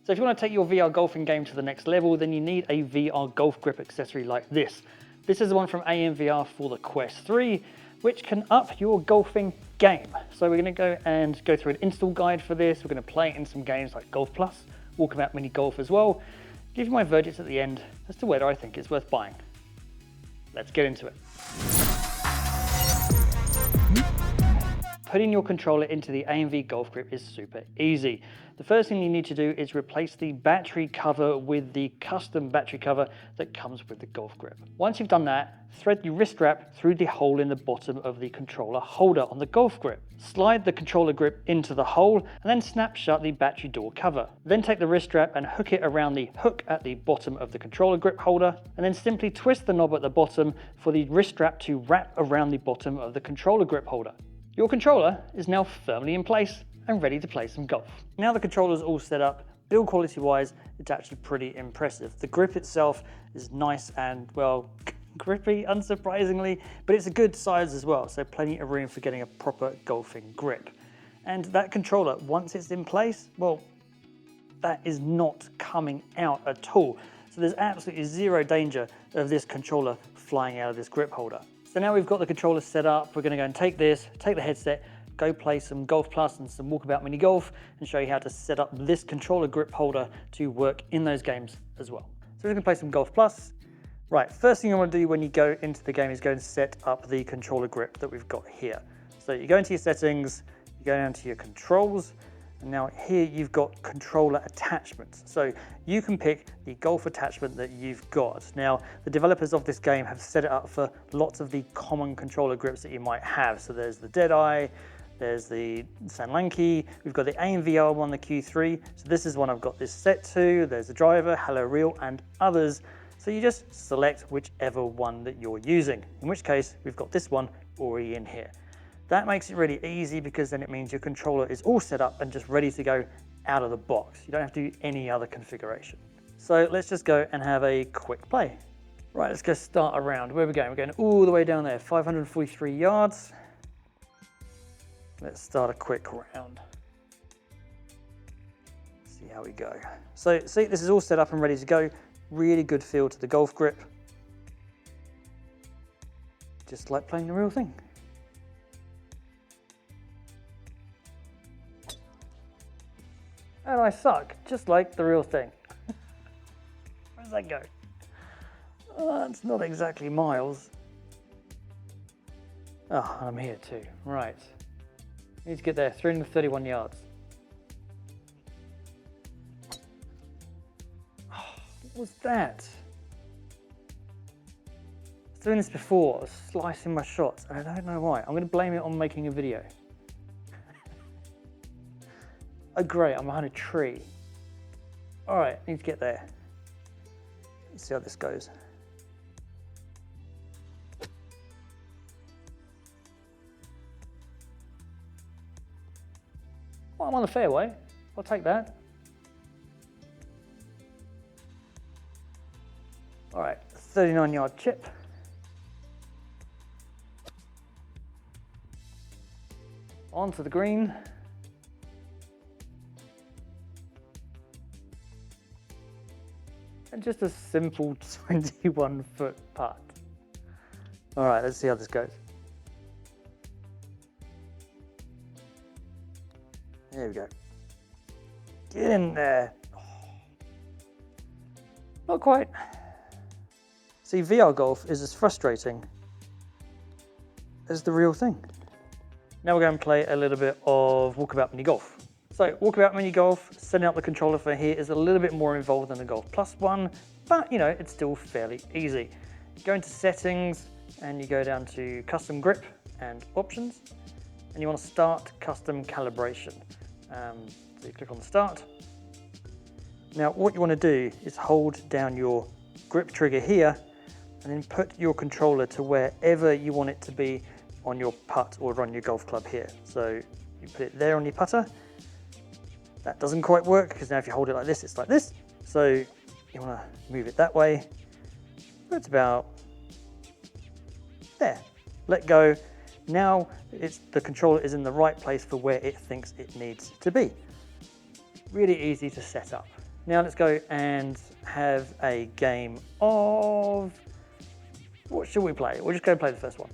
So if you want to take your VR golfing game to the next level, then you need a VR golf grip accessory like this. This is the one from AMVR for the Quest 3, which can up your golfing game. So we're going to go through an install guide for this. We're going to play it in some games like Golf Plus, Walkabout Mini Golf as well. Give you my verdict at the end as to whether I think it's worth buying. Let's get into it. Putting your controller into the AMV golf grip is super easy. The first thing you need to do is replace the battery cover with the custom battery cover that comes with the golf grip. Once you've done that, thread the wrist strap through the hole in the bottom of the controller holder on the golf grip. Slide the controller grip into the hole and then snap shut the battery door cover. Then take the wrist strap and hook it around the hook at the bottom of the controller grip holder, and then simply twist the knob at the bottom for the wrist strap to wrap around the bottom of the controller grip holder. Your controller is now firmly in place and ready to play some golf. Now the controller is all set up, build quality wise, it's actually pretty impressive. The grip itself is nice and, well, grippy, unsurprisingly, but it's a good size as well, so plenty of room for getting a proper golfing grip. And that controller, once it's in place, well, that is not coming out at all. So there's absolutely zero danger of this controller flying out of this grip holder. So now we've got the controller set up, we're going to go and take the headset, go play some Golf Plus and some Walkabout Mini Golf, and show you how to set up this controller grip holder to work in those games as well. So we're going to play some Golf Plus. Right, first thing you want to do when you go into the game is go and set up the controller grip that we've got here. So you go into your settings, you go down to your controls, and now here you've got controller attachments. So you can pick the golf attachment that you've got. Now, the developers of this game have set it up for lots of the common controller grips that you might have. So there's the Deadeye, there's the Sanlanki, we've got the AMVR one, the Q3. So this is one I've got this set to. There's the driver, Hello Real, and others. So you just select whichever one that you're using. In which case, we've got this one already in here. That makes it really easy because then it means your controller is all set up and just ready to go out of the box. You don't have to do any other configuration. So let's just go and have a quick play. Right, let's go start a round. Where are we going? We're going all the way down there, 543 yards. Let's start a quick round. See how we go. So see, this is all set up and ready to go. Really good feel to the golf grip. Just like playing the real thing. And I suck, just like the real thing. Where does that go? Oh, it's not exactly miles. Oh, I'm here too. Right. Need to get there, 331 yards. Oh, what was that? I was doing this before, I was slicing my shots. I don't know why. I'm going to blame it on making a video. Oh great, I'm behind a tree. All right, need to get there. Let's see how this goes. Well, I'm on the fairway. I'll take that. All right, 39-yard chip. Onto the green. And just a simple 21-foot putt. All right, let's see how this goes. There we go. Get in there. Oh. Not quite. See, VR golf is as frustrating as the real thing. Now we're going to play a little bit of Walkabout Mini Golf. So Walkabout Mini Golf, setting up the controller for here is a little bit more involved than the Golf Plus one, but you know, it's still fairly easy. You go into settings and you go down to custom grip and options, and you want to start custom calibration. So you click on the start. Now what you want to do is hold down your grip trigger here and then put your controller to wherever you want it to be on your putt or on your golf club here. So you put it there on your putter. That doesn't quite work because now if you hold it like this, it's like this. So you want to move it that way. It's about there. Let go. Now the controller is in the right place for where it thinks it needs to be. Really easy to set up. Now let's go and have a game of, what should we play? We'll just go play the first one.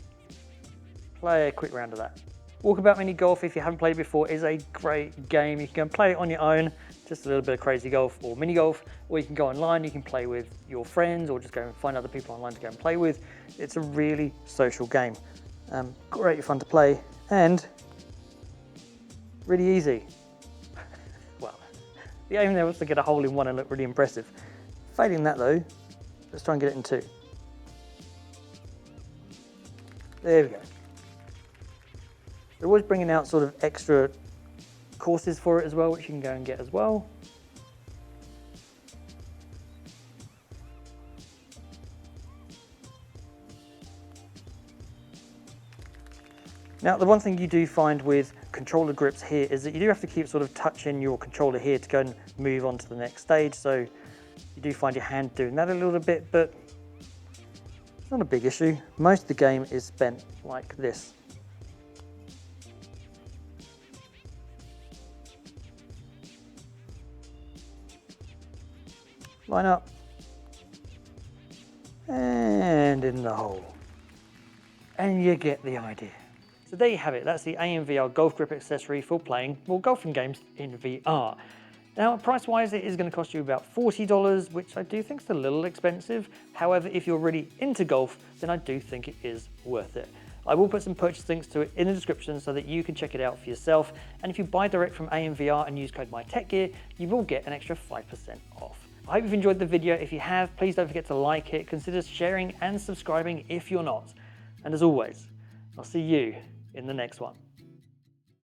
Play a quick round of that. Walkabout Mini Golf, if you haven't played it before, is a great game. You can go and play it on your own, just a little bit of crazy golf or mini golf, or you can go online, you can play with your friends, or just go and find other people online to go and play with. It's a really social game. Great fun to play, and really easy. Well, the aim there was to get a hole in one and look really impressive. Failing that though, let's try and get it in two. There we go. They're always bringing out sort of extra courses for it as well, which you can go and get as well. Now, the one thing you do find with controller grips here is that you do have to keep sort of touching your controller here to go and move on to the next stage. So you do find your hand doing that a little bit, but it's not a big issue. Most of the game is spent like this. Line up, and in the hole. And you get the idea. So there you have it, that's the AMVR golf grip accessory for playing more golfing games in VR. Now, price-wise, it is going to cost you about $40, which I do think is a little expensive. However, if you're really into golf, then I do think it is worth it. I will put some purchase links to it in the description so that you can check it out for yourself. And if you buy direct from AMVR and use code MyTechGear, you will get an extra 5% off. I hope you've enjoyed the video. If you have, please don't forget to like it, consider sharing and subscribing if you're not. And as always, I'll see you in the next one.